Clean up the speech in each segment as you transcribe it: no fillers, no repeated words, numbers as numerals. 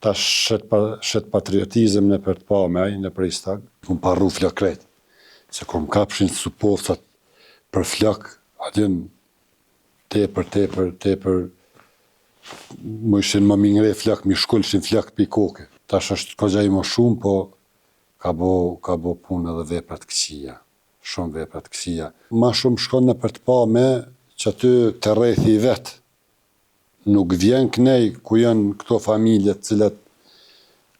Ta shet patriotizm në për të pa me aj, në për istag, kum parru flok krejt. Se kum kapshin supovcat për flok, adjen tepër, më ishin më mingre flok, mi shkullshin flok pi koke. Tash është kogja i më shumë, po ka bo punë edhe veprat këqija. Shumë veprat këqija. Ma shumë shkon në për të pa me që aty të rrethi i vetë. Nuk vjen kënej ku janë këto familjet cilat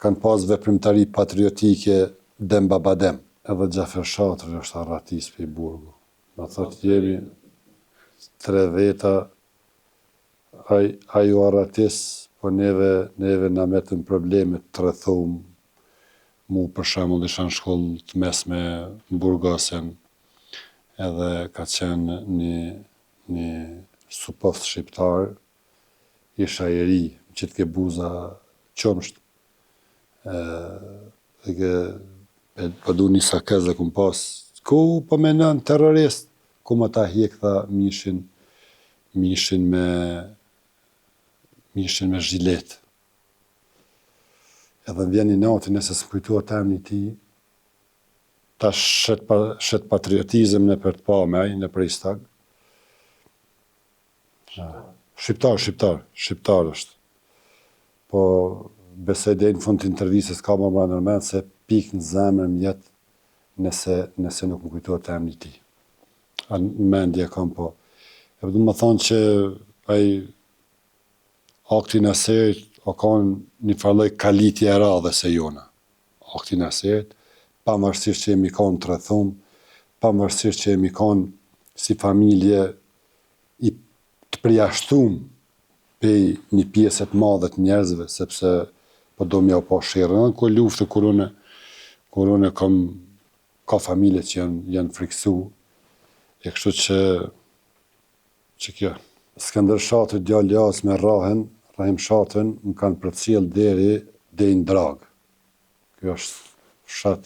kanë pas veprimtari patriotike dem babadem. Edhe Gjafer Shatri është arratis për i burgu. Në thot jemi 3 veta, a ju arratis, po neve na metën problemet të rrethum. Mu për shembull isha në shkollë të mesme në Burgasen, edhe ka qenë një supoft shqiptar, isha i ri, që t'ke buza qomsht, po du një sakez dhe kum pas, ku po menon terrorist, ku më ta hjek tha mishin me zhilet. Edhe më vjen një nati nëse së kujtuar emri i tij, ta shet patriotizm në për të pa me aj, në për istag. Shqiptar është. Po besoj deri në fund të intervistës ka më nërmend se pik në zemër më jetë nëse nuk më kujtuar emri i tij. Në mendje kam po. E du më thonë që ai aktin e serit o ka një farloj kalitje e radhe se jona. Aktin e serit, pa mërësisht që jemi kanë të rrethum, pa mërësisht që jemi kanë si familje i të përjashtum pej një pjesët madhe të njerëzve, sepse po do m'ja pa shirën. Ko luftë kurone ka familje që janë friksu, e kështu që kjo. Skënder Shatri djalë jas me Rahim Shatrin më kanë përcjell deri në Drag. Kjo është fshat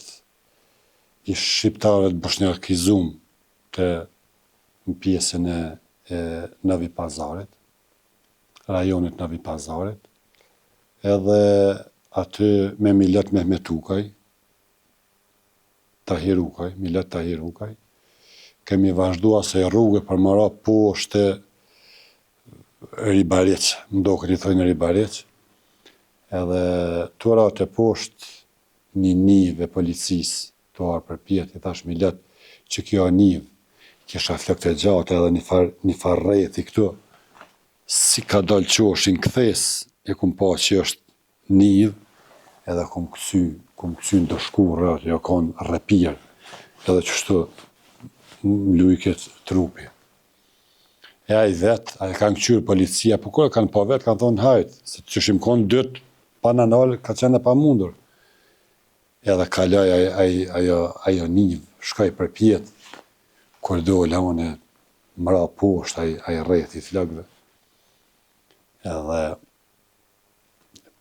i shqiptarët bosnjakizum në pjesën e Novi Pazarit, rajonit Novi Pazarit, edhe aty me Milat Mehmet Ukaj, Milat Tahir Ukaj, kemi vazhdua se rrugë për mëra poshtë Ribariq, më do këtë i thojnë Ribariq, edhe të ratë e poshtë një nivë e policisë të arë për pjetë, i thash Milat që kjo nivë, kisha flok të gjatë edhe një far rrethi këtu, si ka dalë qoshin këthes, e kum pa që është nivë, edhe kum kësy në dëshkurë, jo kanë rrepirë, edhe qështu lujket trupi. E a i vetë, a i kanë këqyrë policia, po kërë kanë pa vetë, kanë thonë hajtë, se që shim konë dytë, pa në nalë, ka qenë e pa mundur. Edhe kalaj ajo nivë, shkaj për pjetë, kër dole une mëra poshtë a i rrethi flokëve. Edhe,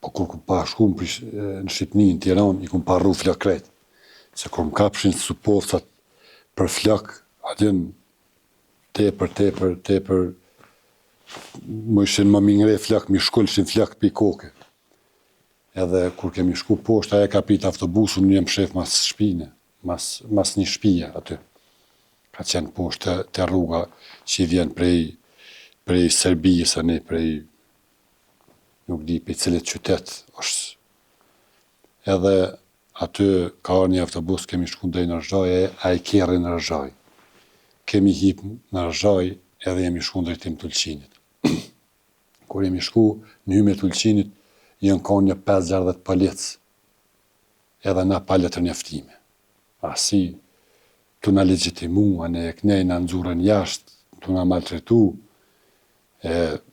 po kur ku pa shku në Shqipni, në Tiranë, i kum parru flok krejt. Se kur më kapshin supovcat për flok, adjen tepër, më ishin më mingre flok, mi shkullshin flok pi koke. Edhe kur kemi shku poshtë, aja ka prit autobusu, në jem shef mas shpine, mas një shpije aty. Ka qenë poshtë të rruga që i vjen prej Serbisë, nuk di për cilit qytet është. Edhe aty ka arë një autobus, kemi shku ndaj në Rëzhaj, a i kerri në Rëzhaj. Kemi hip në Rëzhaj, edhe jemi shku ndrejtim Tulqinit. Kur jemi shku në hymë Tulqinit, janë ka një 5-10 polic, edhe na pa letër njoftime. Asi, tu na legjitimu, ne kënej na nxurën jashtë, tu na maltretu,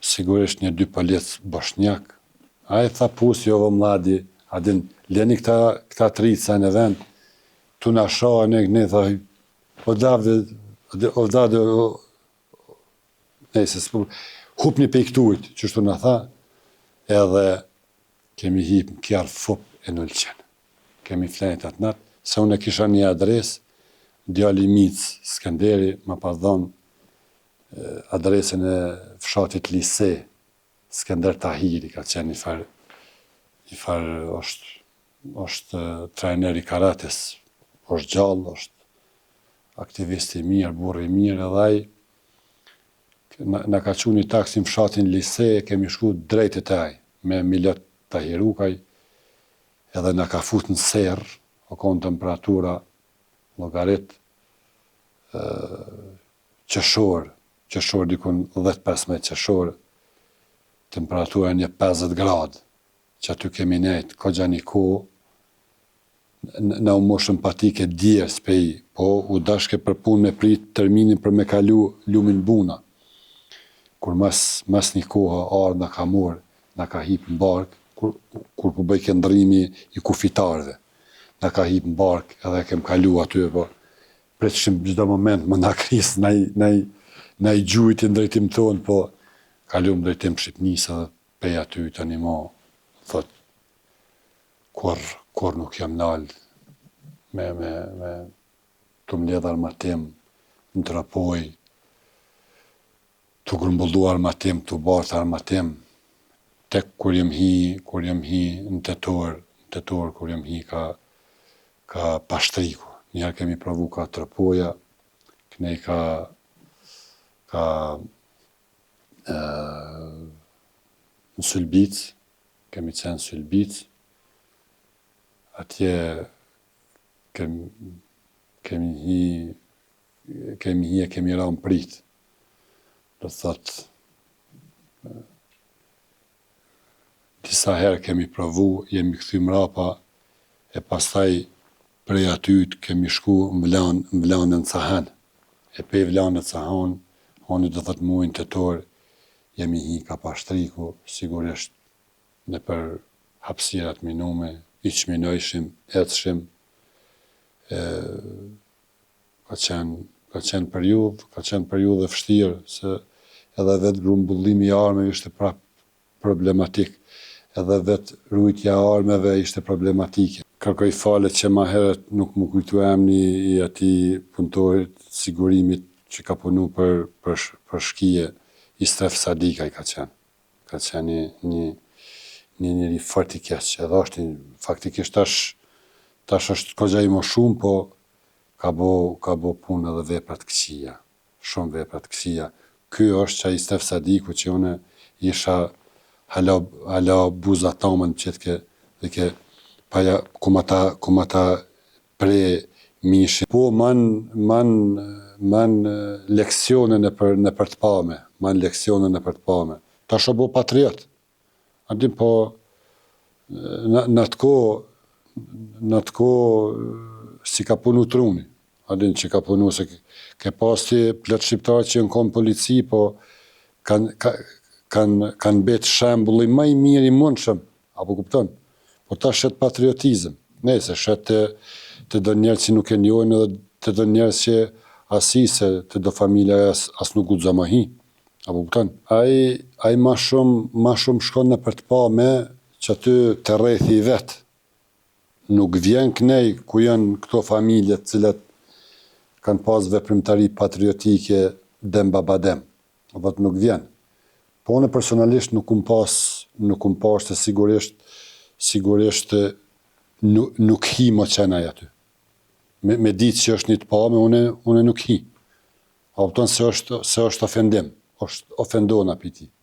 sigurisht 1-2 polic boshnjak. A i tha pus, jo vë mladi, adin, leni këta trica në vend, tu na shoha, ne tha, hup një pejktujt, qështu na tha, edhe kemi hip në kjarë fup e nëllqen. Kemi flenit atë natë, se unë kisha një adres, djali Micë Skenderi ma pa dhonë adresën e fshatit Lise, Skender Tahiri, ka qenë një farë i farë është trajner i karates, është gjallë, është aktivist i mirë, burr i mirë, edhe ai na ka qenë një taksi në fshatin Lise, kemi shku drejt te ai, me Milet Tahirukaj, edhe na ka fut në serr, o konë temperatura, llogarit, qeshor dikun 10-15 qeshor, temperatura një 50 gradë, që aty kemi nejt, kogja një kohë, na u moshën patike djerë s'pej, po u dashke për punë me prit terminin për me kalu lumin buna. Kur mas një kohë ardhë na ka morë, na ka hip në bark, kur po bëj këndrimi i kufitarëve. Na ka hip në bark edhe kem kalu aty, po pritshim çdo moment më na kris na i gjujti në drejtim tonë, po kalum drejtim Shqipnisë edhe pej aty tani mo, thot, kur nuk jam nal me të mbledh armatim, në trapoj, të grumbullu armatim, të bart armatim, tek kur jem hi në tetor, kur jem hi ka pashtriku. Njëherë kemi provu ka trapoja, kënej ka në Sylbic, kemi qenë në Sylbic, atje kemi hi e kemi ra në prit. Do thot, disa herë kemi provu, jemi kthy mrapa, e pastaj prej aty kemi shku në Vlanën Cahan. E pe Vlanën Cahan, honi do thot muin tetor, jemi hi ka pashtriku, sigurisht nëpër hapësirat minume, i çminojshim, ecshim, ka qenë periudhë vështirë, se edhe vetë grumbullimi i armëve ishte prap problematik, edhe vetë rujtja e armëve ishte problematike. Kërkoj falje që ma herët nuk më kujtu emri i atij punëtorit sigurimit që ka punu për shkije, Istref Sadika i ka qenë. Ka qenë një njeri fort i keq, edhe është faktikisht tash është kogja i moshuar, po ka bo punë edhe vepra të këqija, shumë vepra të këqija. Ky është që Istref Sadiku që une isha hala buza tamën qëtke dhe ke paja kuma ta pre mishin. Po man leksione në për të pame, tash o bo patriot. Adim po në atë kohë si ka punu truni, adin që ka punu se ke pas ti plot shqiptarë që në kom polici, po kanë bet shembulli më i mirë i mundshëm, apo kupton? Po ta shet patriotizëm. Nëse shet të do njerëz që nuk e njohin edhe të do njerëz që se të do familja as nuk guxo më hi. Apo kupton? Ai ma shumë shkon në për të pa me që aty të rrethi i vet. Nuk vjen kënej ku janë këto familje të cilat kanë pas veprimtari patriotike dem babadem. Dhe nuk vjen. Po unë personalisht nuk kum pas të sigurisht nuk hi më qenaj aty. Me ditë që është një të pa me une nuk hi. A opton se është ofendim, është ofendona piti.